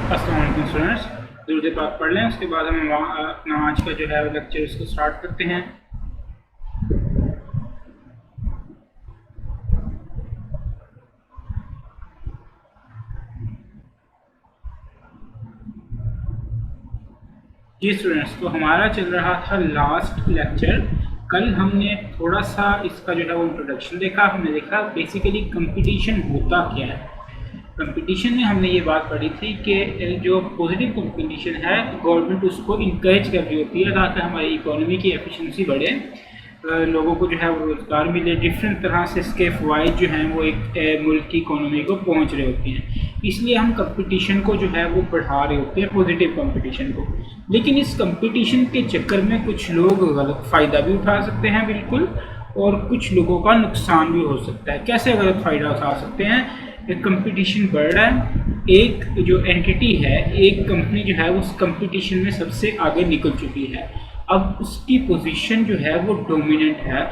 अस्सलाम वालेकुम स्टूडेंट्स, दुरूद पाक पढ़ लें। उसके बाद हम अपना आज का जो है लेक्चर उसको स्टार्ट करते हैं। जी स्टूडेंट्स, तो हमारा चल रहा था लास्ट लेक्चर। कल हमने थोड़ा सा इसका जो है वो इंट्रोडक्शन देखा। हमने देखा बेसिकली कंपटीशन होता क्या है। कंपटीशन में हमने ये बात पढ़ी थी कि जो पॉजिटिव कंपटीशन है गवर्नमेंट उसको इनकरेज कर रही होती है ताकि हमारी इकोनॉमी की एफिशिएंसी बढ़े, लोगों को जो है वो रोज़गार मिले। डिफरेंट तरह से इसके फ़वाइद जो हैं वो एक मुल्क की इकोनॉमी को पहुंच रहे होते हैं, इसलिए हम कंपटीशन को जो है वो बढ़ा रहे होते हैं, पॉजिटिव कंपटीशन को। लेकिन इस कंपटीशन के चक्कर में कुछ लोग गलत फ़ायदा भी उठा सकते हैं बिल्कुल, और कुछ लोगों का नुकसान भी हो सकता है। कैसे गलत फ़ायदा उठा सकते हैं? कंपटीशन बढ़ रहा है, एक जो एंटिटी है, एक कंपनी जो है उस कंपटीशन में सबसे आगे निकल चुकी है। अब उसकी पोजीशन जो है वो डोमिनेंट है,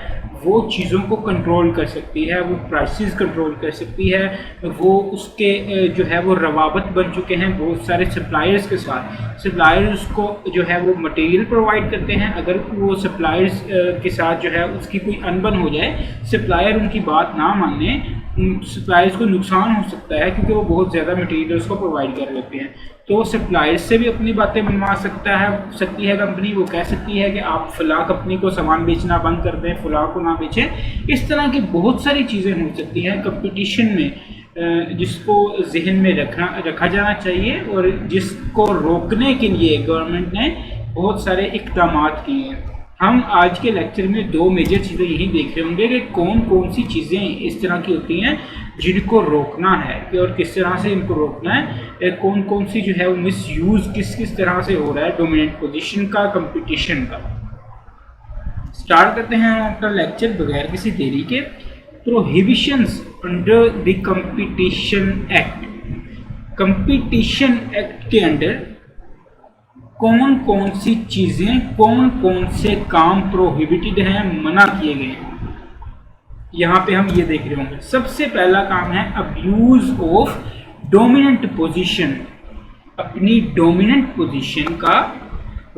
वो चीज़ों को कंट्रोल कर सकती है, वो प्राइसेस कंट्रोल कर सकती है, वो उसके जो है वो रवाबत बन चुके हैं बहुत सारे सप्लायर्स के साथ। सप्लायर्स को जो है वो मटेरियल प्रोवाइड करते हैं। अगर वो सप्लायर्स के साथ जो है उसकी कोई अनबन हो जाए, सप्लायर उनकी बात ना माने, सप्लायर्स को नुकसान हो सकता है क्योंकि वो बहुत ज़्यादा मटेरियल्स को प्रोवाइड कर लेते हैं। तो सप्लायर्स से भी अपनी बातें मनवा सकती है कंपनी। वो कह सकती है कि आप फ़लाँ कंपनी को सामान बेचना बंद कर दें, फ़लाँ को ना बेचें। इस तरह की बहुत सारी चीज़ें हो सकती हैं कंपटीशन में, जिसको जहन में रखा जाना चाहिए और जिसको रोकने के लिए गवर्नमेंट ने बहुत सारे इक़दाम किए हैं। हम आज के लेक्चर में दो मेजर चीज़ें यही देख रहे होंगे कि कौन कौन सी चीज़ें इस तरह की होती हैं जिनको रोकना है और किस तरह से इनको रोकना है, कौन कौन सी जो है वो मिसयूज़ किस तरह से हो रहा है डोमिनेंट पोजीशन का, कंपटीशन का। स्टार्ट करते हैं अपना लेक्चर बगैर किसी देरी के। Prohibitions under the Competition Act. Competition Act के अंडर कौन कौन सी चीज़ें, कौन कौन से काम प्रोहिबिटेड हैं, मना किए गए हैं, यहाँ पे हम ये देख रहे होंगे। सबसे पहला काम है अब्यूज़ ऑफ डोमिनेंट पोजीशन। अपनी डोमिनेंट पोजीशन का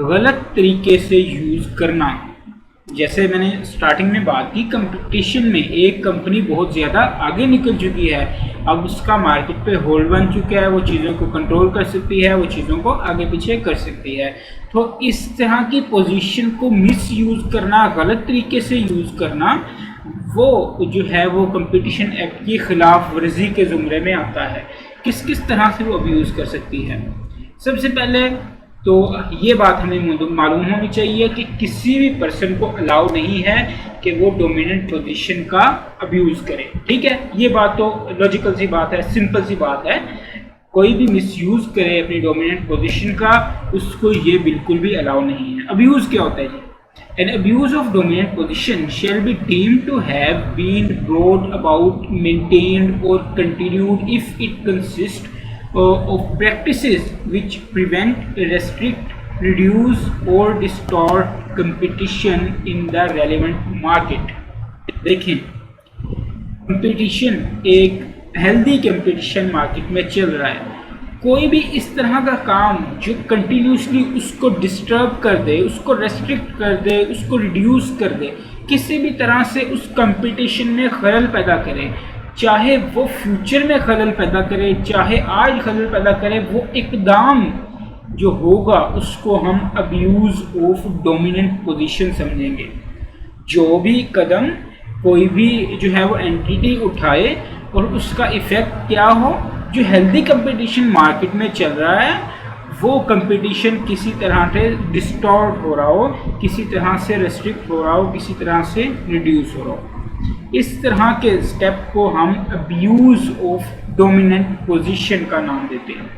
गलत तरीके से यूज़ करना। जैसे मैंने स्टार्टिंग में बात की, कंपटीशन में एक कंपनी बहुत ज़्यादा आगे निकल चुकी है, अब उसका मार्केट पे होल्ड बन चुका है, वो चीज़ों को कंट्रोल कर सकती है, वो चीज़ों को आगे पीछे कर सकती है। तो इस तरह की पोजीशन को मिसयूज़ करना, गलत तरीके से यूज़ करना, वो जो है वो कंपटीशन एक्ट की खिलाफ वर्जी के ज़ुमरे में आता है। किस किस तरह से वो अब्यूज़ कर सकती है? सबसे पहले तो ये बात हमें मालूम होनी चाहिए कि किसी भी पर्सन को अलाउ नहीं है कि वो डोमिनेंट पोजीशन का अब्यूज़ करे। ठीक है, ये बात तो लॉजिकल सी बात है, सिंपल सी बात है। कोई भी मिसयूज़ करे अपनी डोमिनेंट पोजीशन का, उसको ये बिल्कुल भी अलाउ नहीं है। अब्यूज़ क्या होता है जी? An abuse of dominant position shall be deemed to have been brought about, maintained or continued if it consists of practices which prevent, restrict, reduce or distort competition in the relevant market। देखें, competition एक healthy competition market में चल रहा है। कोई भी इस तरह का काम जो कंटिन्यूसली उसको डिस्टर्ब कर दे, उसको रेस्ट्रिक्ट कर दे, उसको रिड्यूस कर दे, किसी भी तरह से उस कंपटीशन में खलल पैदा करे, चाहे वो फ्यूचर में खलल पैदा करे, चाहे आज खलल पैदा करे, वो इकदाम जो होगा उसको हम अब्यूज़ ऑफ डोमिनेंट पोजीशन समझेंगे। जो भी कदम कोई भी जो है वो एंटिटी उठाए और उसका इफ़ेक्ट क्या हो, जो हेल्दी कंपटीशन मार्केट में चल रहा है वो कंपटीशन किसी तरह से डिस्टॉर्ट हो रहा हो, किसी तरह से रेस्ट्रिक्ट हो रहा हो, किसी तरह से रिड्यूस हो रहा हो, इस तरह के स्टेप को हम अब्यूज़ ऑफ डोमिनेंट पोजीशन का नाम देते हैं।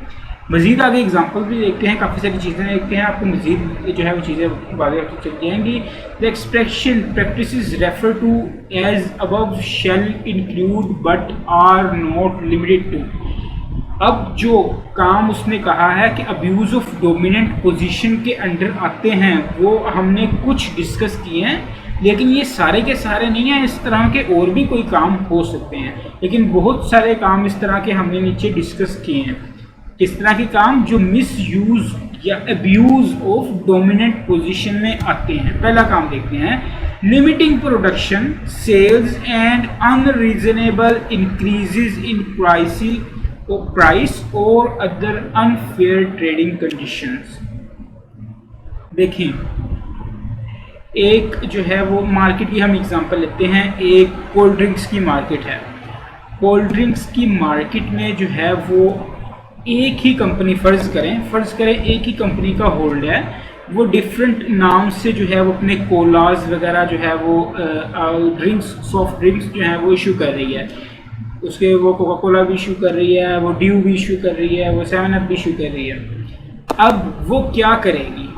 मज़ीद आगे एग्जांपल भी देखते हैं, काफ़ी सारी चीज़ें देखते हैं, आपको मज़ीद जो है वो चीज़ें वाज़ेह चल जाएंगी। The expression practices refer to as above shall include but are not limited to. अब जो काम उसने कहा है कि अब्यूज़ ऑफ डोमिनेंट पोजीशन के अंडर आते हैं, वो हमने कुछ डिस्कस किए हैं, लेकिन ये सारे के सारे नहीं हैं। इस तरह के और भी कोई काम हो सकते हैं, लेकिन बहुत सारे काम इस तरह के हमने नीचे डिस्कस किए हैं। किस तरह के काम? जो मिस यूज या अब्यूज ऑफ डोमिनेंट पोजीशन में आते हैं। पहला काम देखते हैं, limiting production sales and unreasonable increases in price और अदर अनफेयर ट्रेडिंग कंडीशंस। देखिए, एक जो है वो मार्केट की हम एग्जांपल लेते हैं, एक कोल्ड ड्रिंक्स की मार्केट है। कोल्ड ड्रिंक्स की मार्केट में जो है वो एक ही कंपनी, फ़र्ज़ करें एक ही कंपनी का होल्ड है, वो डिफरेंट नाम से जो है वो अपने कोलाज वगैरह जो है वो ड्रिंक्स, सॉफ्ट ड्रिंक्स जो है वो इशू कर रही है। उसके वो कोका कोला भी इशू कर रही है, वो ड्यू भी इशू कर रही है, वो 7 अप भी इशू कर रही है। अब वो क्या करेगी?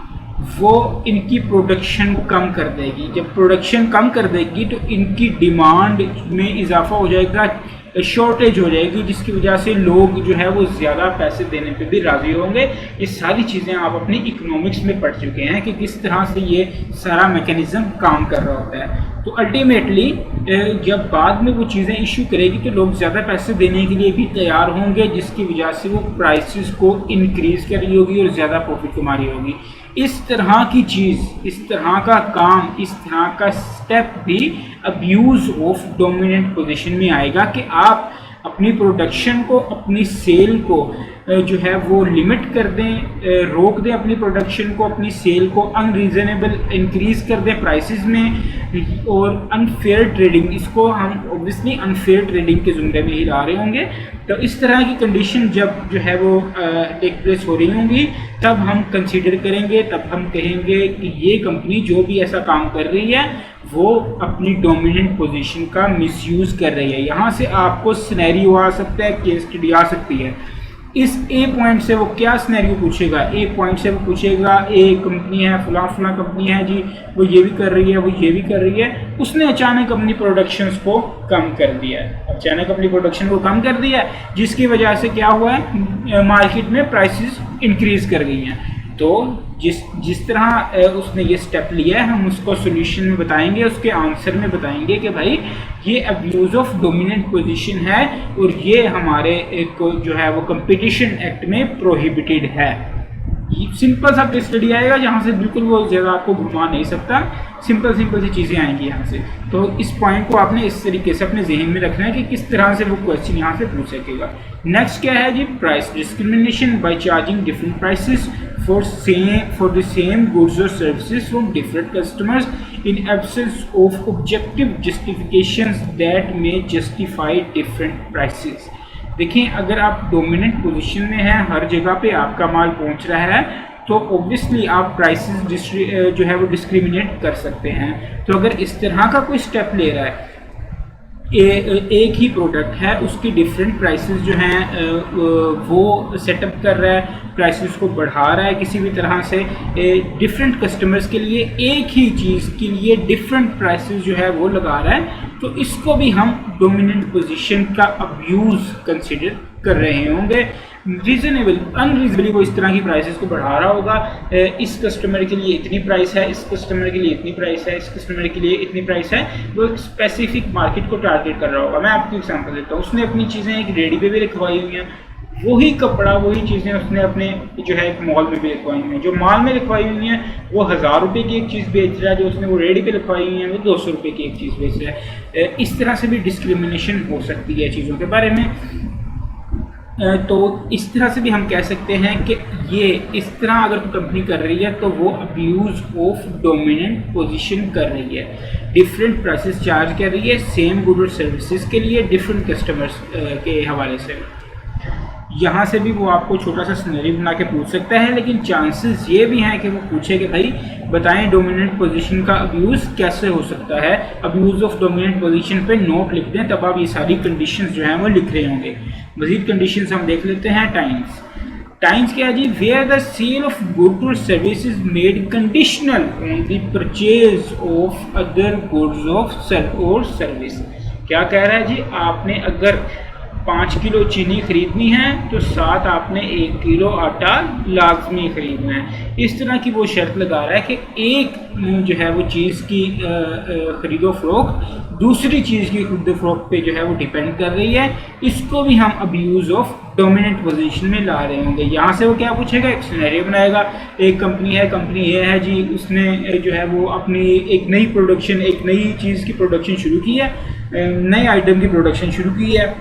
वो इनकी प्रोडक्शन कम कर देगी। जब प्रोडक्शन कम कर देगी तो इनकी डिमांड में इजाफा हो जाएगा, शॉर्टेज हो जाएगी, जिसकी वजह से लोग जो है वो ज़्यादा पैसे देने पे भी राज़ी होंगे। ये सारी चीज़ें आप अपनी इकोनॉमिक्स में पढ़ चुके हैं कि किस तरह से ये सारा मैकेनिज़्म काम कर रहा होता है। तो अल्टीमेटली जब बाद में वो चीज़ें इशू करेगी तो लोग ज़्यादा पैसे देने के लिए भी तैयार होंगे, जिसकी वजह से वो प्राइसेस को इंक्रीज़ कर रही होगी और ज़्यादा प्रॉफिट कमा रही होगी। इस तरह की चीज़, इस तरह का काम, इस तरह का स्टेप भी अब्यूज़ ऑफ डोमिनेंट पोजीशन में आएगा कि आप अपनी प्रोडक्शन को, अपनी सेल को जो है वो लिमिट कर दें, रोक दें अपनी प्रोडक्शन को, अपनी सेल को अनरीजनेबल इंक्रीज़ कर दें प्राइसेस में, और अनफेयर ट्रेडिंग, इसको हम ऑब्वियसली अनफेयर ट्रेडिंग के ज़ुमरे में ही ला रहे होंगे। तो इस तरह की कंडीशन जब जो है वो टेक प्लेस हो रही होंगी, तब हम कंसीडर करेंगे, तब हम कहेंगे कि ये कंपनी जो भी ऐसा काम कर रही है वो अपनी डोमिनेंट पोजीशन का मिसयूज़ कर रही है। यहाँ से आपको सिनेरियो आ सकता है, केस स्टडी आ सकती है। इस ए पॉइंट से वो क्या सिनेरियो पूछेगा? ए पॉइंट से वो पूछेगा, ए कंपनी है, फला कंपनी है जी, वो ये भी कर रही है, वो ये भी कर रही है, उसने अचानक अपनी प्रोडक्शंस को कम कर दिया है, अचानक अपनी प्रोडक्शन को कम कर दिया है, जिसकी वजह से क्या हुआ है, मार्केट में प्राइसेस इंक्रीज कर गई हैं। तो जिस तरह उसने ये स्टेप लिया है, हम उसको सोल्यूशन में बताएंगे, उसके आंसर में बताएंगे कि भाई ये अब्यूज़ ऑफ डोमिनेंट पोजीशन है और ये हमारे एक जो है वो कंपटीशन एक्ट में प्रोहिबिटेड है। सिंपल सा केस स्टडी आएगा जहाँ से बिल्कुल वो ज़्यादा आपको घुमा नहीं सकता, सिंपल सी चीज़ें आएंगी यहाँ से। तो इस पॉइंट को आपने इस तरीके से अपने जहन में रखना है कि किस तरह से वो क्वेश्चन यहाँ से पूछ सकेगा। नेक्स्ट क्या है जी? Price discrimination by charging different prices for the same goods or services from different customers in absence of objective justifications that may justify different prices। देखिए, अगर आप डोमिनेंट पोजीशन में हैं, हर जगह पे आपका माल पहुंच रहा है, तो ऑब्वियसली आप प्राइसेस जो है वो डिस्क्रिमिनेट कर सकते हैं। तो अगर इस तरह का कोई स्टेप ले रहा है, एक ही प्रोडक्ट है, उसकी डिफरेंट प्राइसेस जो हैं वो सेटअप कर रहा है, प्राइसेस को बढ़ा रहा है किसी भी तरह से, डिफरेंट कस्टमर्स के लिए एक ही चीज़ के लिए डिफरेंट प्राइसेस जो है वो लगा रहा है, तो इसको भी हम डोमिनेंट पोजीशन का अब्यूज़ कंसिडर कर रहे होंगे। रीजनेबल अनरीजनेबली वो इस तरह की प्राइसेस को बढ़ा रहा होगा, इस कस्टमर के लिए इतनी प्राइस है, इस कस्टमर के लिए इतनी प्राइस है, इस कस्टमर के लिए इतनी प्राइस है, वो एक स्पेसिफिक मार्केट को टारगेट कर रहा होगा। मैं आपको एग्जांपल देता हूँ, उसने अपनी चीज़ें एक रेडी पे भी लिखवाई हुई हैं, वही कपड़ा, वही चीज़ें उसने अपने जो है एक मॉल में भी लिखवाई हुई हैं। जो मॉल में लिखवाई हुई हैं वो 1000 रुपये की एक चीज़ बेच रहा है, जो उसने वो रेडी पे लिखवाई हुई है वो 200 रुपये की एक चीज़ बेच रहा है। इस तरह से भी डिस्क्रिमिनेशन हो सकती है चीज़ों के बारे में। तो इस तरह से भी हम कह सकते हैं कि ये इस तरह अगर कंपनी कर रही है तो वो अब्यूज़ ऑफ डोमिनेंट पोजीशन कर रही है, डिफरेंट प्राइसेस चार्ज कर रही है सेम गुड और सर्विसेज के लिए डिफरेंट कस्टमर्स के हवाले से। यहाँ से भी वो आपको छोटा सा सिनेरियो बना के पूछ सकता है, लेकिन चांसेस ये भी हैं कि वो पूछे कि भाई बताएं डोमिनेंट पोजीशन का अब्यूज़ कैसे हो सकता है। अब्यूज़ ऑफ डोमिनेंट पोजीशन पे नोट लिख दें, तब आप ये सारी कंडीशंस जो हैं वो लिख रहे होंगे। मज़ीद कंडीशंस हम देख लेते हैं। टाइम्स क्या है जी? Where the sale of goods और services made conditional on the purchase of other goods or service. क्या कह रहा है जी? आपने अगर 5 किलो चीनी खरीदनी है तो साथ आपने 1 किलो आटा लाजमी खरीदना है। इस तरह की वो शर्त लगा रहा है कि एक जो है वो चीज़ की ख़रीदो फ़रोख्त दूसरी चीज़ की ख़रीदो फ़रोख्त पे जो है वो डिपेंड कर रही है। इसको भी हम अब्यूज़ ऑफ डोमिनेंट पोजीशन में ला रहे होंगे। यहाँ से वो क्या पूछेगा, एक सिनेरियो बनाएगा। एक कंपनी है, कंपनी ये है जी, उसने जो है वो अपनी एक नई प्रोडक्शन, एक नई चीज़ की प्रोडक्शन शुरू की है, नए आइटम की प्रोडक्शन शुरू की है,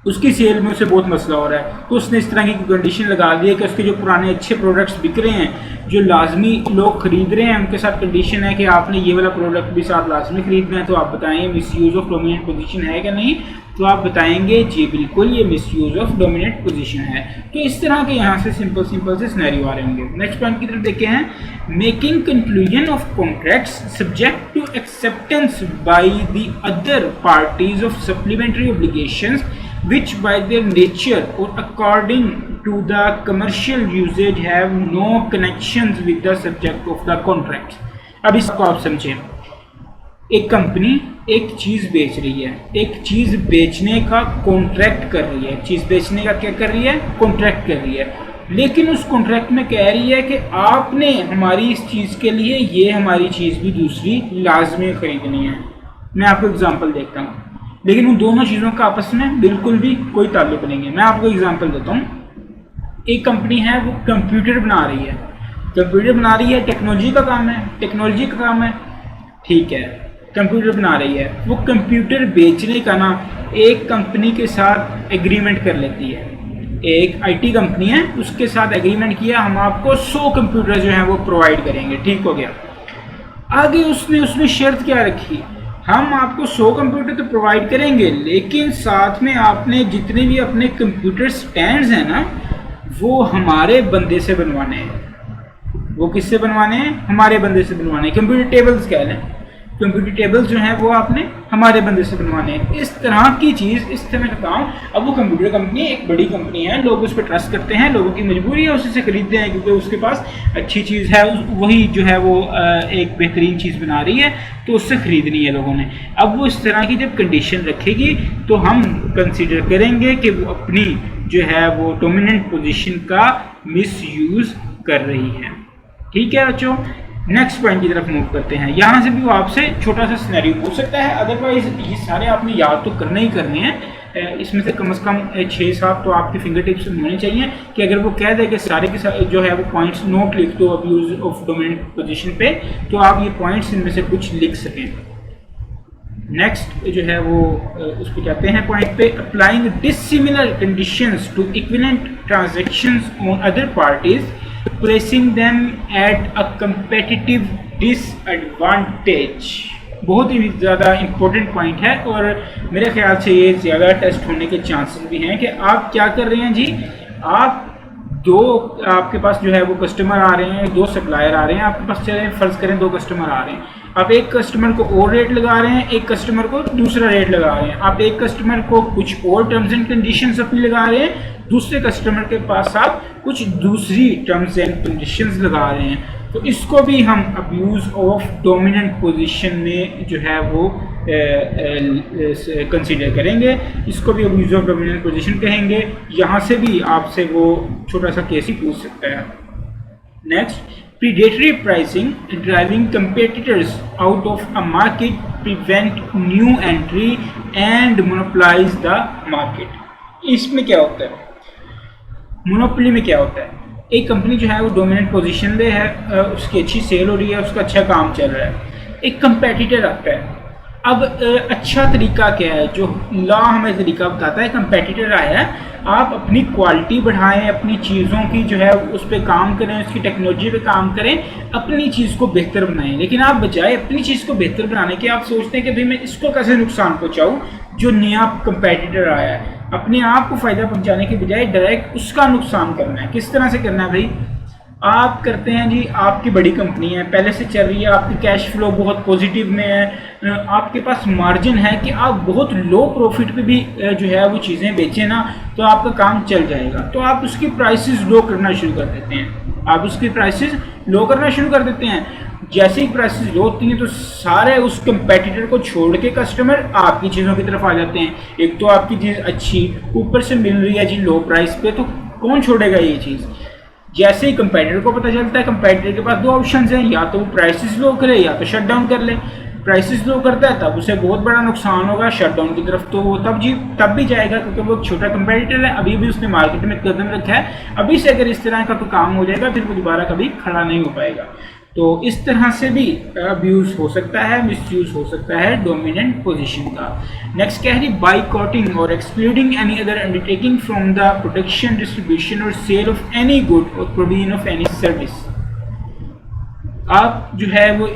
उसकी सेल में उसे बहुत मसला हो रहा है। तो उसने इस तरह की कंडीशन लगा दी है कि उसके जो पुराने अच्छे प्रोडक्ट्स बिक रहे हैं, जो लाजमी लोग ख़रीद रहे हैं, उनके साथ कंडीशन है कि आपने ये वाला प्रोडक्ट भी साथ लाजमी ख़रीदना है। तो आप बताएं मिसयूज़ ऑफ डोमिनेंट पोजीशन है क्या नहीं? तो आप बताएंगे जी बिल्कुल ये मिसयूज़ ऑफ डोमिनेंट पोजीशन है। तो इस तरह के यहाँ से सिंपल से सिनेरियो आ रहे होंगे। नेक्स्ट पॉइंट की तरफ देखते हैं, making conclusion of contracts subject to acceptance by the other parties of supplementary obligations which by their nature or according to the commercial usage have no connections with the subject of the contract। अब इसको आप समझें, एक company एक चीज़ बेच रही है, एक चीज़ बेचने का कॉन्ट्रैक्ट कर रही है, चीज़ बेचने का क्या कर रही है, कॉन्ट्रैक्ट कर रही है, लेकिन उस कॉन्ट्रैक्ट में कह रही है कि आपने हमारी इस चीज़ के लिए ये हमारी चीज़ भी दूसरी लाजमी खरीदनी है। मैं आपको एग्जांपल देता हूँ, लेकिन उन दोनों चीज़ों का आपस में बिल्कुल भी कोई ताल्लुक नहीं है। मैं आपको एग्जांपल देता हूँ। एक कंपनी है, वो कंप्यूटर बना रही है, कंप्यूटर बना रही है, टेक्नोलॉजी का काम है, टेक्नोलॉजी का काम है, ठीक है, कंप्यूटर बना रही है। वो कंप्यूटर बेचने का ना एक कंपनी के साथ एग्रीमेंट कर लेती है। एक IT कंपनी है, उसके साथ एग्रीमेंट किया, हम आपको 100 कंप्यूटर जो है वो प्रोवाइड करेंगे, ठीक हो गया। आगे उसने शर्त क्या रखी, हम आपको 100 कंप्यूटर तो प्रोवाइड करेंगे, लेकिन साथ में आपने जितने भी अपने कंप्यूटर स्टैंड्स हैं ना, वो हमारे बंदे से बनवाने हैं। वो किससे बनवाने हैं? हमारे बंदे से बनवाने हैं। कंप्यूटर टेबल्स कह लें, कंप्यूटर टेबल्स जो हैं वो आपने हमारे बंदे से बनवाने हैं। इस तरह की चीज़, इस तरह का काम। अब वो कंप्यूटर कंपनी एक बड़ी कंपनी है, लोग उस पर ट्रस्ट करते हैं, लोगों की मजबूरी है उसी से खरीदते हैं क्योंकि उसके पास अच्छी चीज़ है, वही जो है वो एक बेहतरीन चीज़ बना रही है, तो उससे ख़रीदनी है लोगों ने। अब वो इस तरह की जब कंडीशन रखेगी तो हम कंसिडर करेंगे कि वो अपनी जो है वो डोमिनेंट पोजीशन का मिसयूज़ कर रही है। ठीक है बच्चों, नेक्स्ट पॉइंट की तरफ मूव करते हैं। यहाँ से भी वो आपसे छोटा सा सिनेरियो पूछ सकता है, अदरवाइज ये सारे आपने याद तो करने ही करने हैं। इसमें से कम 6-7 तो आपके फिंगर टिप्स में होने चाहिए कि अगर वो कह दे कि सारे के सारे जो है वो पॉइंट्स नोट लिख दो अब्यूज ऑफ डोमिनेंट पोजीशन पे, तो आप ये पॉइंट्स इनमें से कुछ लिख सकें। नेक्स्ट जो है वो उस पर कहते हैं पॉइंट पे, applying dissimilar conditions to equivalent transactions on other parties placing them at a competitive disadvantage। बहुत ही ज़्यादा इम्पोर्टेंट पॉइंट है और मेरे ख्याल से ये ज़्यादा टेस्ट होने के चांसेस भी हैं कि आप क्या कर रहे हैं जी, आप दो, आपके पास जो है वो कस्टमर आ रहे हैं, 2 सप्लायर आ रहे हैं आपके पास, चले फ़र्ज़ करें 2 कस्टमर आ रहे हैं, आप एक कस्टमर को और रेट लगा रहे हैं, एक कस्टमर को दूसरा रेट लगा रहे हैं, आप एक कस्टमर को कुछ और टर्म्स एंड कंडीशंस अपनी लगा रहे हैं, दूसरे कस्टमर के पास आप कुछ दूसरी टर्म्स एंड कंडीशंस लगा रहे हैं। तो इसको भी हम अब्यूज़ ऑफ डोमिनेंट पोजीशन में जो है वो कंसीडर करेंगे, इसको भी अब्यूज़ ऑफ डोमिनेंट पोजीशन कहेंगे। यहाँ से भी आपसे वो छोटा सा केस ही पूछ सकता है। Next, predatory pricing driving competitors out of a market, prevent new entry and monopolize the market। इसमें क्या होता है, मोनोपोली में क्या होता है, एक कंपनी जो है वो डोमिनेंट पोजीशन में है, उसकी अच्छी सेल हो रही है, उसका अच्छा काम चल रहा है, एक कंपेटिटर आता है। अब अच्छा तरीका क्या है, जो लॉ हमें तरीका बताता है, कंपेटिटर आया है, आप अपनी क्वालिटी बढ़ाएं, अपनी चीज़ों की जो है उस पर काम करें, उसकी टेक्नोलॉजी पे काम करें, अपनी चीज़ को बेहतर बनाएं। लेकिन आप बजाय अपनी चीज़ को बेहतर बनाने के आप सोचते हैं कि भाई मैं इसको कैसे नुकसान पहुंचाऊं, जो नया कंपेटिटर आया है, अपने आप को फ़ायदा पहुंचाने के बजाय डायरेक्ट उसका नुकसान करना है। किस तरह से करना है भाई, आप करते हैं जी, आपकी बड़ी कंपनी है, पहले से चल रही है, आपकी कैश फ्लो बहुत पॉजिटिव में है, आपके पास मार्जिन है कि आप बहुत लो प्रॉफिट पे भी जो है वो चीज़ें बेचें ना, तो आपका काम चल जाएगा। तो आप उसकी प्राइसेस लो करना शुरू कर देते हैं, आप उसकी प्राइसेस लो करना शुरू कर देते हैं। जैसे ही प्राइसेस लो होती हैं तो सारे उस कंपेटिटर को छोड़ के कस्टमर आपकी चीज़ों की तरफ आ जाते हैं। एक तो आपकी चीज़ अच्छी ऊपर से मिल रही है जी लो प्राइस पे, तो कौन छोड़ेगा ये चीज़। जैसे ही कंपेटिटर को पता चलता है, कंपेटिटर के पास दो ऑप्शन हैं, या तो वो प्राइसेस लो करे या तो शट डाउन कर ले। प्राइसेस लो करता है तब उसे बहुत बड़ा नुकसान होगा, शट डाउन की तरफ तो वो तब भी जाएगा क्योंकि वो छोटा कंपेटिटर है, अभी भी उसने मार्केट में कदम रखा है। अभी से अगर इस तरह का कोई काम हो जाएगा फिर वो दोबारा कभी खड़ा नहीं हो पाएगा। तो इस तरह से भी अब्यूज़ हो सकता है, मिसयूज़ हो सकता है डोमिनेंट पोजीशन का। नेक्स्ट क्या है, बाइकॉटिंग और excluding any other undertaking from the production, distribution और सेल ऑफ एनी गुड और प्रोविजन ऑफ एनी सर्विस। आप जो है वो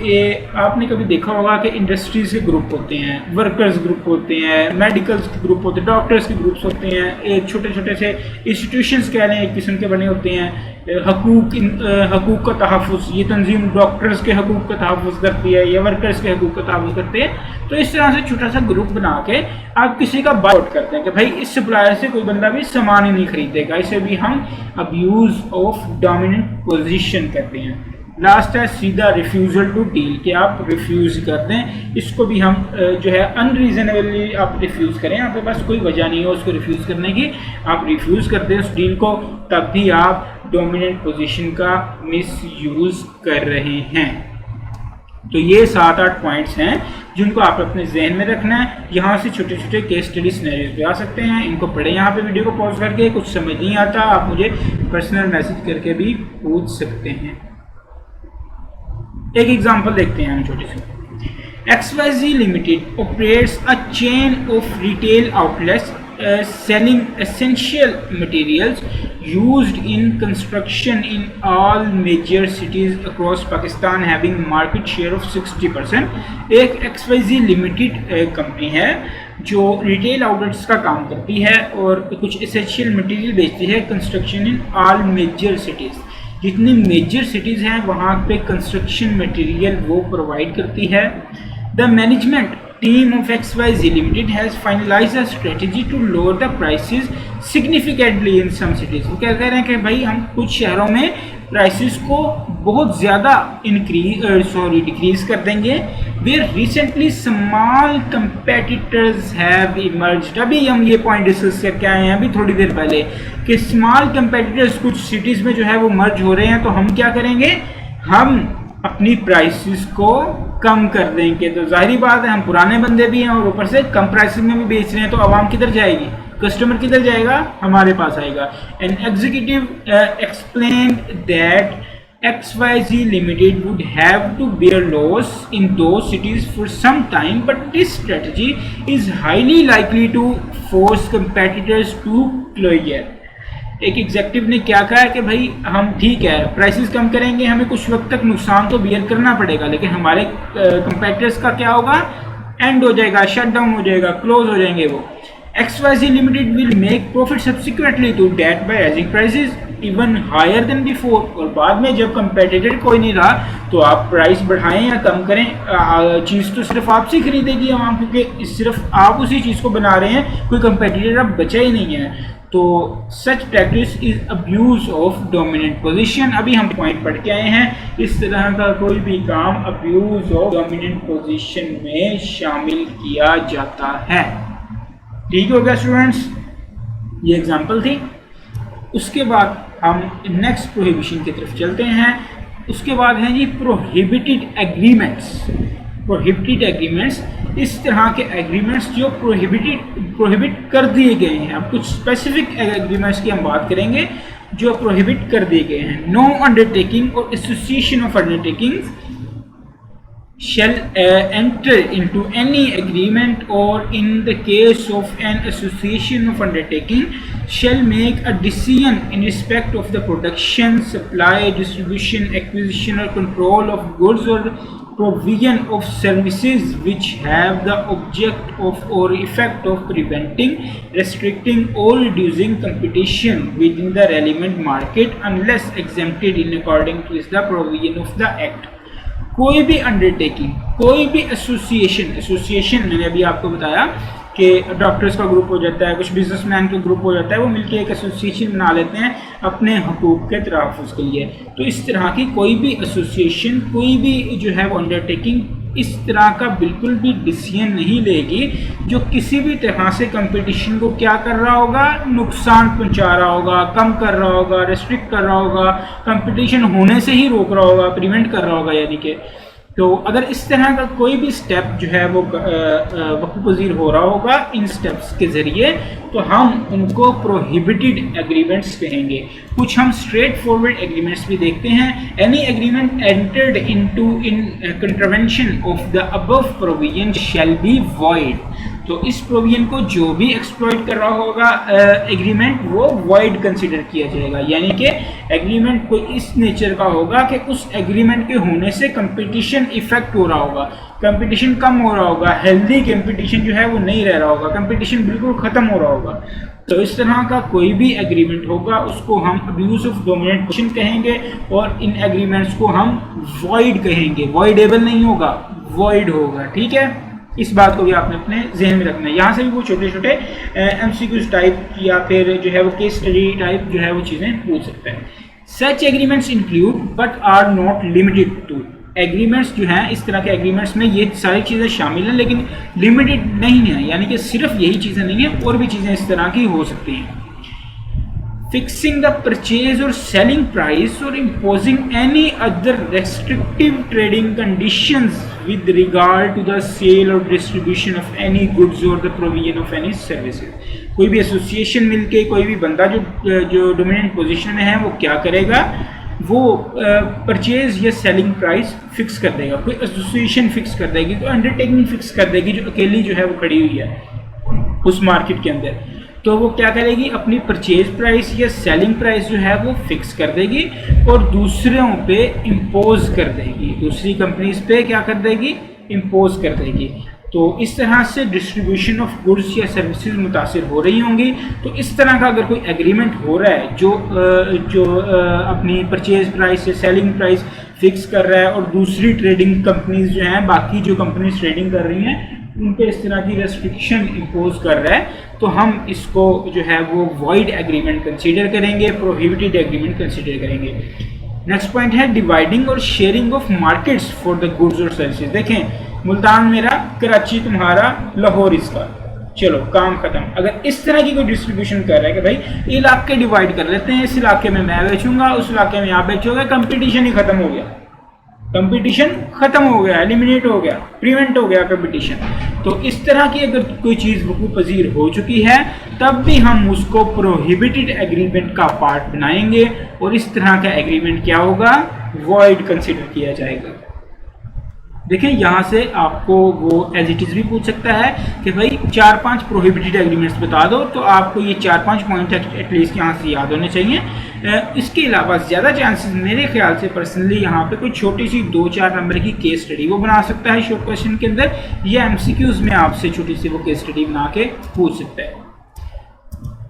आपने कभी देखा होगा कि इंडस्ट्रीज के ग्रुप होते हैं, वर्कर्स ग्रुप होते हैं, मेडिकल्स के ग्रुप होते हैं, डॉक्टर्स के ग्रुप्स होते हैं, एक छोटे छोटे से इंस्टीट्यूशंस कह लें एक किस्म के बने होते हैं। हकूक़ का तहफ़्फ़ुज़, ये तंजीम डॉक्टर्स के हकूक़ का तहफ़्फ़ुज़ करती है या वर्कर्स के हकूक़ का तहफ़्फ़ुज़ करते हैं। तो इस तरह से छोटा सा ग्रुप बना के आप किसी का बाइकआउट करते हैं कि भाई इस सप्लायर से कोई बंदा भी सामान ही नहीं खरीदेगा। इसे भी हम अब्यूज़ ऑफ डोमिनेंट पोजीशन कहते हैं। लास्ट है सीधा रिफ्यूज़ल टू डील, कि आप रिफ्यूज़ कर दें। इसको भी हम जो है अनरीजनेबली आप रिफ्यूज़ करें, आपके पास कोई वजह नहीं हो उसको रिफ्यूज़ करने की, आप रिफ्यूज़ कर दें उस डील को, तब भी आप डोमिनेंट पोजीशन का मिसयूज़ कर रहे हैं। तो ये 7-8 पॉइंट्स हैं जिनको आप अपने जहन में रखना है। यहाँ से छोटे छोटे केस स्टडी सिनेरियोज पे आ सकते हैं, इनको पढ़ें यहाँ पे वीडियो को पॉज करके। कुछ समझ नहीं आता आप मुझे पर्सनल मैसेज करके भी पूछ सकते हैं। एक एग्जांपल देखते हैं हम छोटे से। XYZ Limited operates a chain of retail outlets selling essential materials used in construction in all major cities across Pakistan, having market share of 60%। एक XYZ Limited कंपनी है जो रिटेल आउटलेट्स का काम करती है और कुछ एसेंशियल मटेरियल बेचती है construction in all major cities. जितनी मेजर सिटीज़ हैं वहाँ पे कंस्ट्रक्शन मटेरियल वो प्रोवाइड करती है। The management team of XYZ Limited has finalised a strategy to lower the prices significantly in some cities. वो क्या कह रहे हैं कि भाई हम कुछ शहरों में प्राइसेस को बहुत ज़्यादा डिक्रीज कर देंगे। Where recently small competitors have emerged. अभी हम ये पॉइंट डिस्कस करके आए हैं अभी थोड़ी देर पहले कि स्मॉल कंपेटिटर्स कुछ सिटीज़ में जो है वो मर्ज हो रहे हैं। तो हम क्या करेंगे, हम अपनी प्राइसेस को कम कर देंगे। तो जाहिर बात है हम पुराने बंदे भी हैं और ऊपर से कम प्राइसेस में भी बेच रहे हैं, तो आवाम किधर जाएगी, कस्टमर किधर जाएगा, हमारे पास आएगा। An executive explained that XYZ Limited would have to bear loss in those cities for some time, but this strategy is highly likely to force competitors to closure। एक एग्जेक्टिव ने क्या कहा है कि भाई हम ठीक है प्राइसेस कम करेंगे, हमें कुछ वक्त तक नुकसान तो बियर करना पड़ेगा, लेकिन हमारे कंपेटिटर्स का क्या होगा, एंड हो जाएगा, शट डाउन हो जाएगा, क्लोज हो जाएंगे वो। XYZ Limited will make profit subsequently to that by raising prices even higher than before। और बाद में जब कंपेटिटर कोई नहीं रहा तो आप प्राइस बढ़ाएं या कम करें, चीज़ तो सिर्फ आपसे खरीदेगी आवाम, क्योंकि सिर्फ आप उसी चीज़ को बना रहे हैं, कोई कंपेटिटर अब बचा ही नहीं है। तो such practice is abuse of dominant position. अभी हम पॉइंट पढ़ के आए हैं, इस तरह का कोई भी काम अब्यूज ऑफ डोमिनेंट पोजीशन में शामिल किया जाता है। ठीक हो गया स्टूडेंट्स, ये एग्जांपल थी। उसके बाद हम नेक्स्ट प्रोहिबिशन की तरफ चलते हैं। उसके बाद हैं जी प्रोहिबिटेड एग्रीमेंट्स। प्रोहिबिटेड एग्रीमेंट्स इस तरह के एग्रीमेंट्स जो प्रोहिबिट कर दिए गए हैं। अब कुछ स्पेसिफिक एग्रीमेंट्स की हम बात करेंगे जो प्रोहिबिट कर दिए गए हैं। नो अंडरटेकिंग और association of undertakings shall enter into any agreement, or in the case of an association of undertaking shall make a decision in respect of the production, supply, distribution, acquisition or control of goods or provision of services which have the object of or effect of preventing, restricting or reducing competition within the relevant market unless exempted in accordance with the provision of the act। कोई भी undertaking, कोई भी association मैंने अभी आपको बताया कि doctors का ग्रुप हो जाता है, कुछ बिजनेसमैन का ग्रुप हो जाता है, वो मिलकर एक एसोसिएशन बना लेते हैं अपने हकूक़ के तहफ़्फ़ुज़ के लिए। तो इस तरह की कोई भी एसोसिएशन, कोई भी जो है वो अंडरटेकिंग इस तरह का बिल्कुल भी डिसीजन नहीं लेगी जो किसी भी तरह से कंपटीशन को क्या कर रहा होगा, नुकसान पहुंचा रहा होगा, कम कर रहा होगा, रेस्ट्रिक्ट कर रहा होगा, कंपटीशन होने से ही रोक रहा होगा, प्रिवेंट कर रहा होगा। यानी कि तो अगर इस तरह का कोई भी स्टेप जो है वो वक़्त पज़ीर हो रहा होगा इन स्टेप्स के ज़रिए, तो हम उनको प्रोहिबिटेड एग्रीमेंट्स कहेंगे। कुछ हम स्ट्रेट फॉरवर्ड एग्रीमेंट्स भी देखते हैं। Any agreement entered into in contravention of the above provision shall be void. तो इस प्रोविजन को जो भी एक्सप्लॉइट कर रहा होगा एग्रीमेंट, वो वॉइड कंसिडर किया जाएगा। यानी कि एग्रीमेंट कोई इस नेचर का होगा कि उस एग्रीमेंट के होने से कंपटीशन इफेक्ट हो रहा होगा, कंपटीशन कम हो रहा होगा, हेल्दी कंपटीशन जो है वो नहीं रह रहा होगा, कंपटीशन बिल्कुल ख़त्म हो रहा होगा। तो इस तरह का कोई भी एग्रीमेंट होगा उसको हम अब्यूज ऑफ डोमिनेंट पोजीशन कहेंगे और इन एग्रीमेंट्स को हम वॉइड कहेंगे। वॉइडेबल नहीं होगा, वॉइड होगा। ठीक है, इस बात को भी आपने अपने जहन में रखना है। यहाँ से भी वो छोटे छोटे MCQs टाइप या फिर जो है वो केस स्टडी टाइप जो है वो चीज़ें पूछ सकते हैं। Such agreements include but are not limited to. Agreements जो हैं, इस तरह के एग्रीमेंट्स में ये सारी चीज़ें शामिल हैं, लेकिन लिमिटेड नहीं है। यानी कि सिर्फ यही चीज़ें नहीं है, और भी चीज़ें इस तरह की हो सकती हैं। Fixing the purchase or selling price or imposing any other restrictive trading conditions with regard to the sale or distribution of any goods or the provision of any services। कोई भी एसोसिएशन मिलके, कोई भी बंदा जो डोमिनेंट पोजीशन में है वो क्या करेगा, वो परचेज या सेलिंग प्राइस फिक्स कर देगा। कोई एसोसिएशन फिक्स कर देगी, कोई अंडरटेकिंग फिक्स कर देगी जो अकेली जो है वो खड़ी हुई है उस मार्केट के अंदर। तो वो क्या करेगी, अपनी परचेज प्राइस या सेलिंग प्राइस जो है वो फिक्स कर देगी और दूसरों पे इम्पोज कर देगी, दूसरी कंपनीज पे क्या कर देगी, इम्पोज कर देगी। तो इस तरह से डिस्ट्रीब्यूशन ऑफ गुड्स या सर्विसेज मुतासिर हो रही होंगी। तो इस तरह का अगर कोई एग्रीमेंट हो रहा है जो अपनी परचेज प्राइस या सेलिंग प्राइस फिक्स कर रहा है और दूसरी ट्रेडिंग कंपनीज जो हैं, बाकी जो कंपनीज ट्रेडिंग कर रही हैं, उन पे इस तरह की रेस्ट्रिक्शन इम्पोज कर रहा है, तो हम इसको जो है वो वॉइड एग्रीमेंट कंसीडर करेंगे, प्रोहिबिटेड एग्रीमेंट कंसीडर करेंगे। नेक्स्ट पॉइंट है डिवाइडिंग और sharing of markets for the goods और सर्विसेज। देखें, मुल्तान मेरा, कराची तुम्हारा, लाहौर इसका, चलो काम खत्म। अगर इस तरह की कोई डिस्ट्रीब्यूशन कर रहा है कि भाई इलाके डिवाइड कर लेते हैं, इस इलाके में मैं बेचूंगा, उस इलाके में आप बेचोगे, कंपटीशन ही खत्म हो गया, कंपटीशन खत्म हो गया, एलिमिनेट हो गया, प्रिवेंट हो गया कंपटीशन। तो इस तरह की अगर कोई चीज़ वक़ूफ़ पज़ीर हो चुकी है, तब भी हम उसको प्रोहिबिटेड एग्रीमेंट का पार्ट बनाएंगे और इस तरह का एग्रीमेंट क्या होगा, वॉइड कंसिडर किया जाएगा। देखें, यहाँ से आपको वो एज इट इज़ भी पूछ सकता है कि भाई 4-5 प्रोहिबिटेड एग्रीमेंट्स बता दो, तो आपको ये 4-5 पॉइंट एटलीस्ट यहाँ से याद होने चाहिए। इसके अलावा ज़्यादा चांसेस मेरे ख्याल से पर्सनली यहाँ पे कोई छोटी सी 2-4 नंबर की केस स्टडी वो बना सकता है शॉर्ट क्वेश्चन के अंदर, या MCQs में आपसे छोटी सी वो केस स्टडी बना के पूछ सकता है।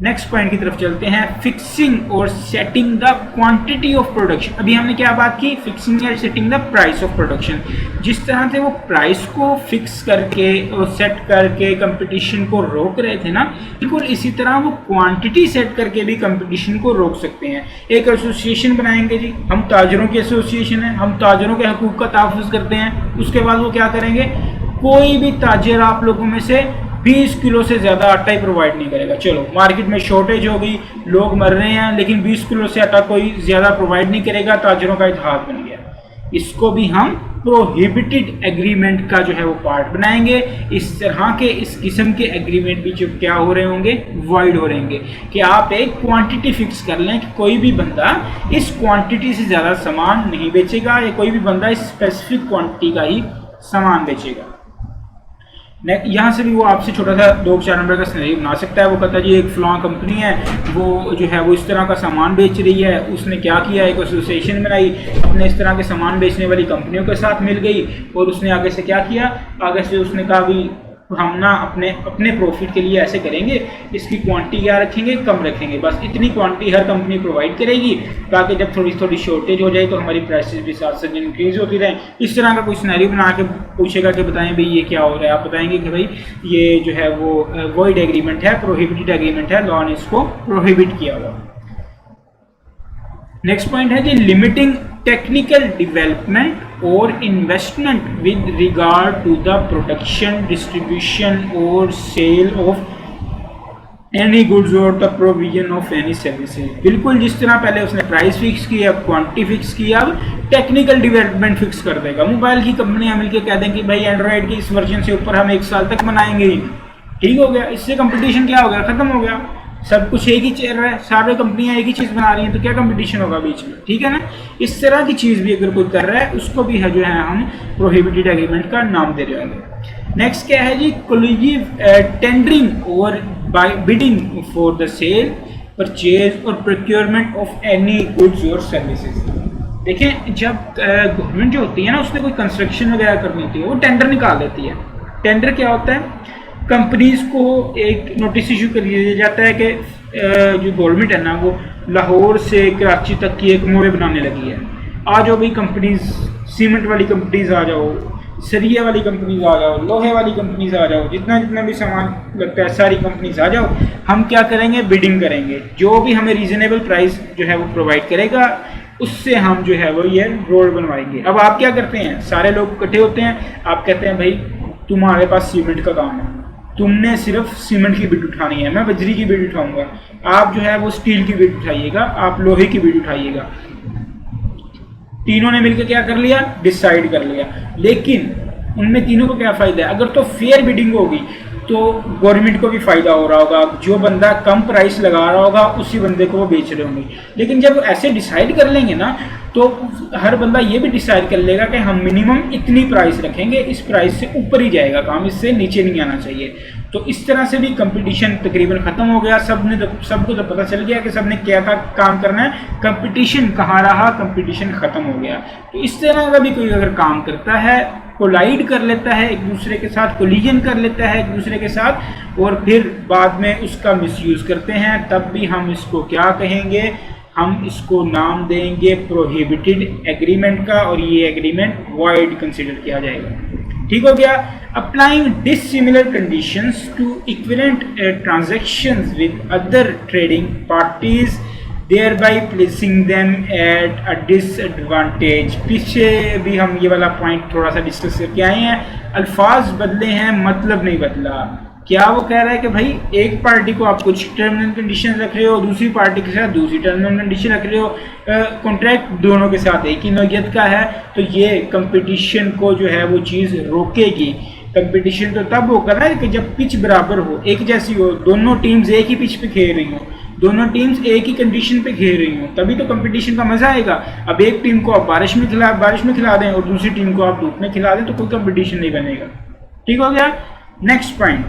नेक्स्ट पॉइंट की तरफ चलते हैं, फिक्सिंग और setting the quantity of production. अभी हमने क्या बात की, फिक्सिंग और setting the price of production. जिस तरह से वो प्राइस को फिक्स करके और सेट करके कंपटीशन को रोक रहे थे ना, बिल्कुल इसी तरह वो क्वांटिटी सेट करके भी कंपटीशन को रोक सकते हैं। एक एसोसिएशन बनाएंगे जी, हम ताजरों की एसोसिएशन है, हम ताजरों के हकूक़ का तहफ़्फ़ुज़ करते हैं। उसके बाद वो क्या करेंगे, कोई भी ताजर आप लोगों में से 20 किलो से ज़्यादा आटा ही प्रोवाइड नहीं करेगा। चलो मार्केट में शॉर्टेज हो गई, लोग मर रहे हैं, लेकिन 20 किलो से आटा कोई ज़्यादा प्रोवाइड नहीं करेगा, ताजरों का इत्तेहाद बन गया। इसको भी हम प्रोहिबिटेड एग्रीमेंट का जो है वो पार्ट बनाएंगे। इस तरह के इस किस्म के एग्रीमेंट भी जो क्या हो रहे होंगे, वॉइड हो रहे होंगे, कि आप एक क्वांटिटी फिक्स कर लें कि कोई भी बंदा इस क्वांटिटी से ज़्यादा सामान नहीं बेचेगा, या कोई भी बंदा इस स्पेसिफिक क्वांटिटी का ही सामान बेचेगा। यहाँ से भी वो आपसे छोटा सा 2-4 नंबर का सिनेरियो बना सकता है। वो कहता है जी एक फलां कंपनी है, वो जो है वो इस तरह का सामान बेच रही है, उसने क्या किया, एक एसोसिएशन बनाई, अपने इस तरह के सामान बेचने वाली कंपनियों के साथ मिल गई, और उसने आगे से क्या किया, आगे से उसने कहा भी तो हम ना अपने प्रॉफिट के लिए ऐसे करेंगे, इसकी क्वांटिटी क्या रखेंगे, कम रखेंगे, बस इतनी क्वांटिटी हर कंपनी प्रोवाइड करेगी ताकि जब थोड़ी थोड़ी शॉर्टेज हो जाए तो हमारी प्राइसेस भी साथ साथ इंक्रीज होती रहें। इस तरह का कोई सिनेरियो बना के पूछेगा कि बताएं भाई ये क्या हो रहा है, आप बताएंगे कि भाई ये जो है वो वॉइड एग्रीमेंट है, प्रोहिबिटेड एग्रीमेंट है, लॉ ने इसको प्रोहिबिट किया हुआ। नेक्स्ट पॉइंट है जी लिमिटिंग टेक्निकल डेवलपमेंट और investment with regard to the production, distribution और सेल ऑफ एनी गुड्स और the provision of any services. बिल्कुल जिस तरह पहले उसने प्राइस फिक्स की, अब क्वांटिटी फिक्स की, अब टेक्निकल डेवलपमेंट फिक्स कर देगा। मोबाइल की कंपनियां मिलकर कह दें कि भाई एंड्रॉयड के इस वर्जन से ऊपर हम 1 साल तक बनाएंगे ही, ठीक हो गया, इससे कंपटीशन क्या हो गया, खत्म हो गया, सब कुछ एक ही चल रहा है, सारे कंपनियां एक ही चीज़ बना रही हैं, तो क्या कंपटीशन होगा बीच में, ठीक है ना। इस तरह की चीज़ भी अगर कोई कर रहा है उसको भी है जो है हम प्रोहिबिटेड एग्रीमेंट का नाम दे रहे होंगे। नेक्स्ट क्या है जी कोलिजिव टेंडरिंग और by bidding for the sale, purchase और प्रोक्योरमेंट ऑफ एनी गुड्स और सर्विसेज। देखें जब गवर्नमेंट जो होती है ना उसने कोई कंस्ट्रक्शन वगैरह करनी होती है वो टेंडर निकाल देती है। टेंडर क्या होता है, कंपनीज को एक नोटिस इशू कर दिया जाता है कि जो गवर्नमेंट है ना वो लाहौर से कराची तक की एक मोड़े बनाने लगी है, आ जाओ भाई कंपनीज, सीमेंट वाली कंपनीज आ जाओ, सरिया वाली कंपनीज आ जाओ, लोहे वाली कंपनीज आ जाओ, जितना जितना भी सामान लगता है सारी कंपनीज आ जाओ, हम क्या करेंगे, बिडिंग करेंगे, जो भी हमें रीजनेबल प्राइस जो है वो प्रोवाइड करेगा उससे हम जो है वो ये रोड बनवाएंगे। अब आप क्या करते हैं, सारे लोग इकट्ठे होते हैं, आप कहते हैं भाई तुम्हारे पास सीमेंट का काम है, तुमने सिर्फ सीमेंट की बिड उठानी है, मैं बजरी की बिड उठाऊंगा, आप जो है वो स्टील की बिड उठाइएगा, आप लोहे की बिड उठाइएगा। तीनों ने मिलकर क्या कर लिया, डिसाइड कर लिया, लेकिन उनमें तीनों को क्या फायदा है, अगर तो फेयर बिडिंग होगी तो गवर्नमेंट को भी फायदा हो रहा होगा, जो बंदा कम प्राइस लगा रहा होगा उसी बंदे को वो बेच रहे होंगे। लेकिन जब ऐसे डिसाइड कर लेंगे ना तो हर बंदा ये भी डिसाइड कर लेगा कि हम मिनिमम इतनी प्राइस रखेंगे, इस प्राइस से ऊपर ही जाएगा काम, इससे नीचे नहीं आना चाहिए। तो इस तरह से भी कंपटीशन तकरीबन खत्म हो गया, सबको तो पता चल गया कि सबने क्या काम करना है, कंपटीशन कहाँ रहा, कंपटीशन खत्म हो गया। तो इस तरह का भी कोई अगर काम करता है, कोलाइड कर लेता है एक दूसरे के साथ, कोलिजन कर लेता है एक दूसरे के साथ और फिर बाद में उसका मिसयूज करते हैं, तब भी हम इसको क्या कहेंगे, हम इसको नाम देंगे प्रोहिबिटेड एग्रीमेंट का, और ये एग्रीमेंट वॉइड कंसिडर किया जाएगा। ठीक हो गया। Applying dissimilar conditions to equivalent transactions with other trading parties thereby placing them at a disadvantage। पीछे भी हम ये वाला पॉइंट थोड़ा सा डिस्कस करके आए हैं, अल्फाज बदले हैं मतलब नहीं बदला। क्या वो कह रहा है कि भाई एक पार्टी को आप कुछ टर्म एंड कंडीशन रख रहे हो, दूसरी पार्टी के साथ दूसरी टर्म एंड कंडीशन रख रहे हो, कॉन्ट्रैक्ट दोनों के साथ एक ही नौयत का है, तो ये कंपटीशन को जो है वो चीज़ रोकेगी। कंपटीशन तो तब होगा ना कि जब पिच बराबर हो, एक जैसी हो, दोनों टीम्स एक ही पिच पे खेल रही हो, दोनों टीम्स एक ही कंडीशन पे खेल रही हो, तभी तो कंपटीशन का मजा आएगा। अब एक टीम को आप बारिश में खिला दें और दूसरी टीम को आप धूप में खिला दें तो कोई कंपटीशन नहीं बनेगा। ठीक हो गया। Next point,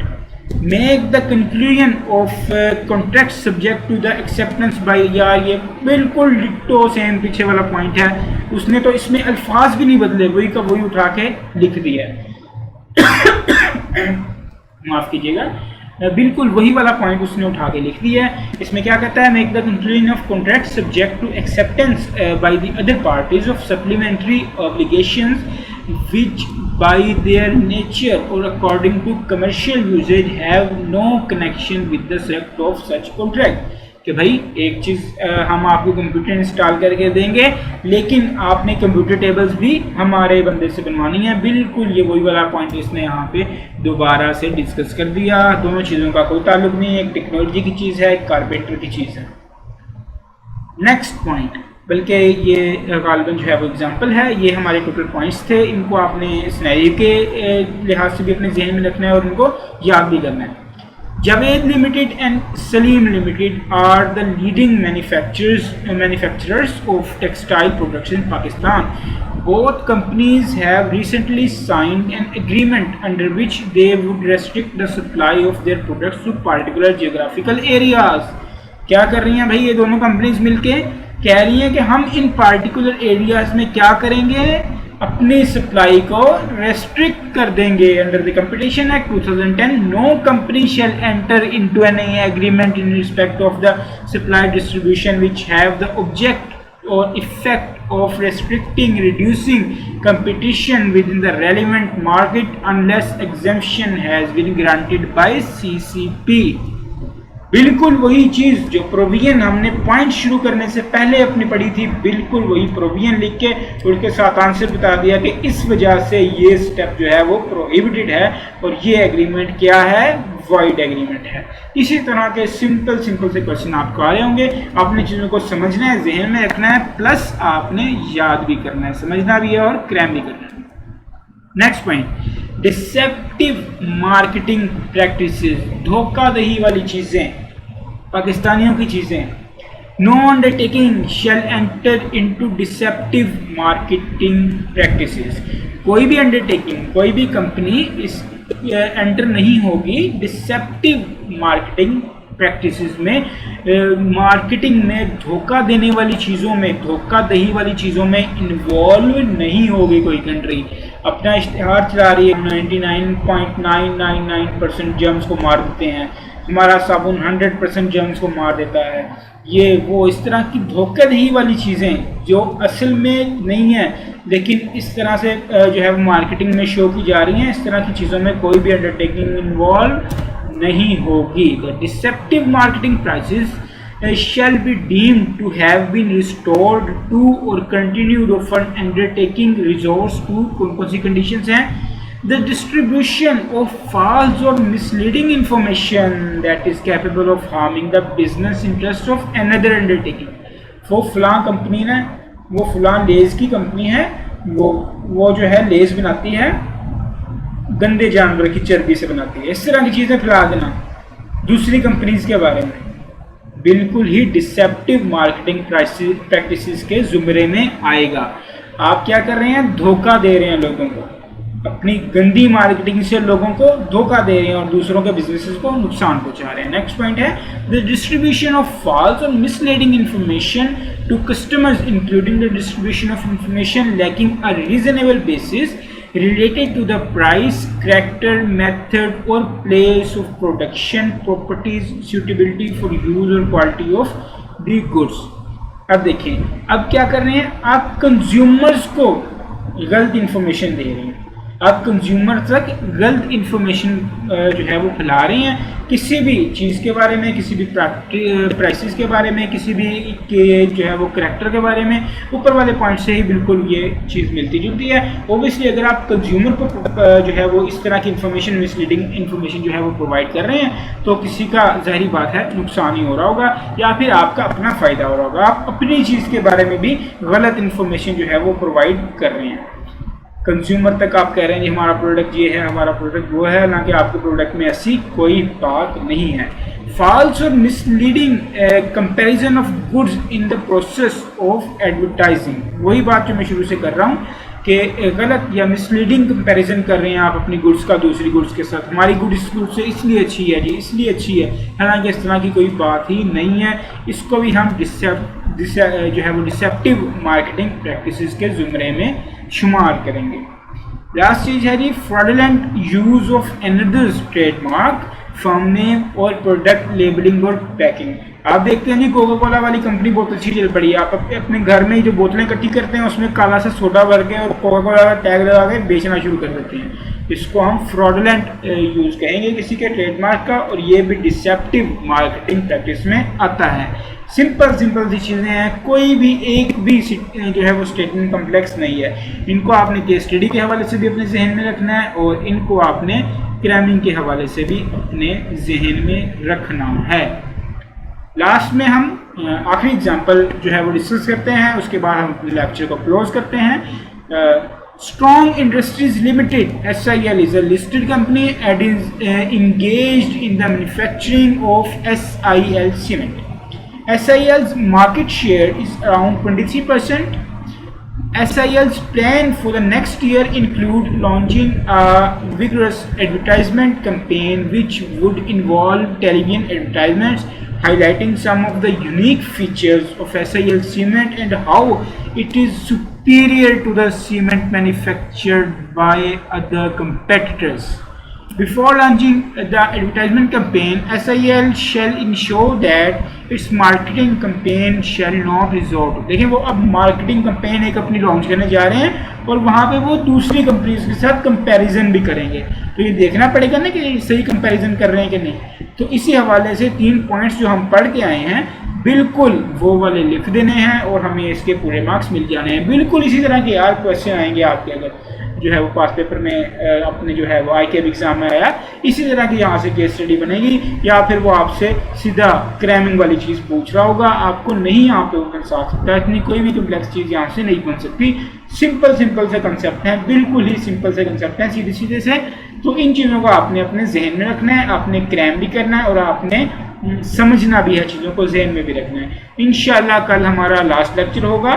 make the conclusion of contract subject to the acceptance by. यार ये बिल्कुल डिट्टो सेम पीछे वाला पॉइंट है, उसने तो इसमें अल्फाज भी नहीं बदले, वही का वही उठा के लिख दिया है। माफ कीजिएगा, बिल्कुल वही वाला पॉइंट उसने उठा के लिख दिया है। इसमें क्या कहता है, make the conclusion of contract subject to acceptance by the other parties of supplementary obligations which by their nature or according to commercial usage have no connection with the subject of such contract। कि भाई एक चीज़ हम आपको computer install करके देंगे, लेकिन आपने computer tables भी हमारे बंदे से बनवानी है। बिल्कुल ये वही वाला पॉइंट इसने यहाँ पे दोबारा से डिस्कस कर दिया। दोनों चीज़ों का कोई ताल्लुक नहीं है, एक टेक्नोलॉजी की चीज़ है, एक कारपेंटर की चीज़ है। नेक्स्ट पॉइंट, बल्कि ये गालिबन जो है वो एग्जाम्पल है, ये हमारे टोटल पॉइंट्स थे, इनको आपने सिनेरियो के लिहाज से भी अपने जहन में रखना है और इनको याद भी करना है। Javed Limited and Salim Limited are the leading manufacturers of textile products in Pakistan. Both companies have recently signed an agreement under which they would restrict the supply of their products to particular geographical areas। क्या कर रही हैं भाई ये दोनों companies मिलके, कह रही हैं कि हम इन पार्टिकुलर एरियाज में क्या करेंगे, अपनी सप्लाई को रेस्ट्रिक्ट कर देंगे। Under the Competition Act 2010 no company shall enter into any agreement in respect of the supply distribution which have the object or effect of restricting, reducing competition within the relevant market unless exemption has been granted by CCP। बिल्कुल वही चीज़ जो provision हमने point शुरू करने से पहले अपनी पढ़ी थी, बिल्कुल वही प्रोविजन लिख के उसके साथ आंसर बता दिया कि इस वजह से ये स्टेप जो है वो प्रोहिबिटेड है और ये एग्रीमेंट क्या है, वॉइड एग्रीमेंट है। इसी तरह के सिंपल से क्वेश्चन आपको आ रहे होंगे। आपने चीज़ों को समझना है, जहन में रखना है, प्लस आपने याद भी करना है, समझना भी है और क्रैम भी करना है। Next point, deceptive marketing practices, धोखाधड़ी वाली चीज़ें, पाकिस्तानियों की चीज़ें। No undertaking shall enter into deceptive marketing practices, कोई भी अंडरटेकिंग, कोई भी कंपनी इस एंटर नहीं होगी डिसेप्टिव मार्केटिंग प्रैक्टिसेस में, मार्केटिंग में धोखा देने वाली चीज़ों में, धोखाधड़ी वाली चीज़ों में इन्वॉल्व नहीं होगी कोई कंट्री। अपना इश्तिहार चला रही है, 99.999% जर्म्स को मार देते हैं, हमारा साबुन 100% जर्म्स को मार देता है, ये वो इस तरह की धोखाधड़ी वाली चीज़ें जो असल में नहीं है लेकिन इस तरह से जो है वो मार्केटिंग में शो की जा रही हैं, इस तरह की चीज़ों में कोई भी अंडरटेकिंग इन्वॉल्व नहीं होगी। The deceptive marketing prices shall be deemed to have been restored to or continued of an undertaking resource to, कौन सी conditions हैं, the distribution of false or misleading information that is capable of harming the business interest of another undertaking। वो फलां company है, वो फलां लेज़ की company है, वो जो है लेज़ बनाती है, गंदे जानवर की चर्बी से बनाती है, इस तरह की चीज़ें फैला देना दूसरी कंपनीज के बारे में बिल्कुल ही डिसेप्टिव मार्केटिंग प्रैक्टिसेस के जुमरे में आएगा। आप क्या कर रहे हैं, धोखा दे रहे हैं लोगों को, अपनी गंदी मार्केटिंग से लोगों को धोखा दे रहे हैं और दूसरों के बिजनेसेस को नुकसान पहुंचा रहे हैं। नेक्स्ट पॉइंट है, द डिस्ट्रीब्यूशन ऑफ फॉल्स और misleading information to customers including the distribution of information lacking a reasonable basis related to the price, character, method or place of production, properties, suitability for use or quality of the goods। अब देखिए, अब क्या कर रहे हैं, आप consumers को गलत इंफॉर्मेशन दे रहे हैं, आप कंज्यूमर तक गलत इंफॉर्मेशन जो है वो फैला रहे हैं किसी भी चीज़ के बारे में, किसी भी प्राइसेस के बारे में, किसी भी के जो है वो करैक्टर के बारे में। ऊपर वाले पॉइंट से ही बिल्कुल ये चीज़ मिलती जुलती है। ओबियसली अगर आप कंज्यूमर को जो है वो इस तरह की इंफॉर्मेशन, मिसलीडिंग इंफॉर्मेशन जो है वो प्रोवाइड कर रहे हैं तो किसी का ज़ाहिरी बात है नुकसान ही हो रहा होगा या फिर आपका अपना फ़ायदा हो रहा होगा। आप अपनी चीज़ के बारे में भी गलत इंफॉर्मेशन जो है वो प्रोवाइड कर रहे हैं। कंज्यूमर तक आप कह रहे हैं कि हमारा प्रोडक्ट ये है, हमारा प्रोडक्ट वो है, ना कि आपके प्रोडक्ट में ऐसी कोई बात नहीं है। फॉल्स और misleading comparison of goods in the process of advertising, वही बात जो मैं शुरू से कर रहा हूँ कि गलत या मिसलीडिंग कंपैरिजन कर रहे हैं आप अपनी गुड्स का दूसरी गुड्स के साथ। हमारी गुड इस गुड से इसलिए अच्छी है जी, इसलिए अच्छी है, हालांकि इस तरह की कोई बात ही नहीं है। इसको भी हम जो है वो डिसेप्टिव मार्केटिंग प्रैक्टिसेस के जुमरे में शुमार करेंगे। लास्ट चीज है जी, fraudulent use of another's trademark, firm name or product labelling or packing. आप देखते हैं जी, कोका कोला वाली कंपनी बहुत अच्छी चल पड़ी है। आप अपने घर में जो बोतलें इकट्ठी करते हैं उसमें काला सा सोडा भर के और कोका कोला का टैग लगा के बेचना शुरू कर देते हैं। इसको हम फ्रॉडुलेंट यूज कहेंगे किसी के ट्रेडमार्क का, और ये भी डिसेप्टिव मार्केटिंग प्रैक्टिस में आता है। सिंपल सी चीज़ें हैं, कोई भी एक भी जो है वो स्टेटमेंट कम्प्लेक्स नहीं है। इनको आपने केस स्टडी के हवाले से भी अपने जहन में रखना है और इनको आपने क्रैमिंग के हवाले से भी अपने जहन में रखना है। लास्ट में हम आखिरी एग्जांपल जो है वो डिस्कस करते हैं, उसके बाद हम अपने लेक्चर को क्लोज करते हैं। Strong Industries Limited is a listed company and is engaged in the manufacturing of SIL cement. SIL's market share is around 23%. SIL's plan for the next year include launching a vigorous advertisement campaign which would involve television advertisements, highlighting some of the unique features of SIL cement and how it is superior to the cement manufactured by other competitors. Before launching the advertisement campaign, SIL shall ensure that its marketing campaign shall not resort. देखिए वो अब marketing campaign एक अपनी launch करने जा रहे हैं और वहाँ पे वो दूसरी कंपनीज के साथ कंपैरिजन भी करेंगे, तो ये देखना पड़ेगा ना कि सही कंपैरिजन कर रहे हैं कि नहीं। तो इसी हवाले से 3 पॉइंट्स जो हम पढ़ के आए हैं बिल्कुल वो वाले लिख देने हैं और हमें इसके पूरे मार्क्स मिल जाने हैं। बिल्कुल इसी तरह के यार क्वेश्चन आएंगे आपके अगर जो है वो पास पेपर में अपने जो है वो IKB एग्जाम में आया, इसी तरह की यहाँ से केस स्टडी बनेगी या फिर वो आपसे सीधा क्रैमिंग वाली चीज़ पूछ रहा होगा। आपको नहीं यहाँ पे वो बन सकता, इतनी कोई भी कम्प्लेक्स चीज़ यहाँ से नहीं बन सकती। सिंपल से कंसेप्ट हैं, बिल्कुल ही सिंपल से कंसेप्ट हैं, सीधे से। तो इन चीज़ों को आपने अपने जहन में रखना है, आपने क्रैम भी करना है और आपने समझना भी है, चीज़ों को जहन में भी रखना है। इंशाल्लाह कल हमारा लास्ट लेक्चर होगा,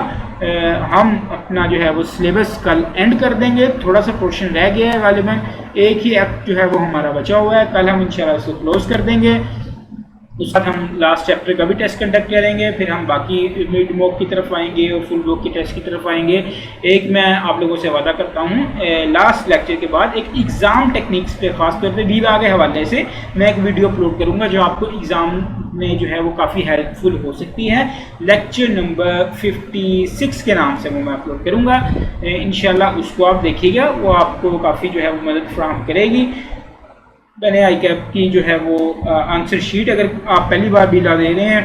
हम अपना जो है वो सिलेबस कल एंड कर देंगे। थोड़ा सा पोर्शन रह गया है, गालिबन एक ही एक्ट जो है वो हमारा बचा हुआ है, कल हम इंशाल्लाह उसको क्लोज कर देंगे। उसके बाद हम लास्ट चैप्टर का भी टेस्ट कंडक्ट करेंगे, फिर हम बाकी मिड मॉक की तरफ आएंगे और फुल मॉक की टेस्ट की तरफ आएंगे। एक मैं आप लोगों से वादा करता हूँ, लास्ट लेक्चर के बाद एक एग्ज़ाम टेक्निक्स पे खास तौर पे बीबा के हवाले से मैं एक वीडियो अपलोड करूँगा जो आपको एग्ज़ाम में जो है वो काफ़ी हेल्पफुल हो सकती है। लेक्चर नंबर 56 के नाम से वो मैं अपलोड करूँगा, इंशाल्लाह उसको आप देखिएगा, वो आपको काफ़ी जो है वो मदद फराहम करेगी। मैंने ICAP की जो है वो आंसर शीट, अगर आप पहली बार बीला दे रहे हैं,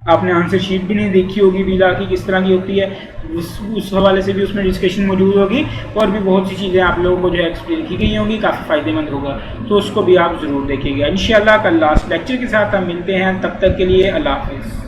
आपने आंसर शीट भी नहीं देखी होगी बीला की किस तरह की होती है, उस हवाले से भी उसमें डिस्कशन मौजूद होगी और भी बहुत सी चीज़ें आप लोगों को जो है एक्सप्लेन की गई होंगी, काफ़ी फ़ायदेमंद होगा, तो उसको भी आप ज़रूर देखिएगा। इंशाल्लाह कल लास्ट लेक्चर के साथ हम मिलते हैं, तब तक के लिए अल्लाह हाफ़िज़।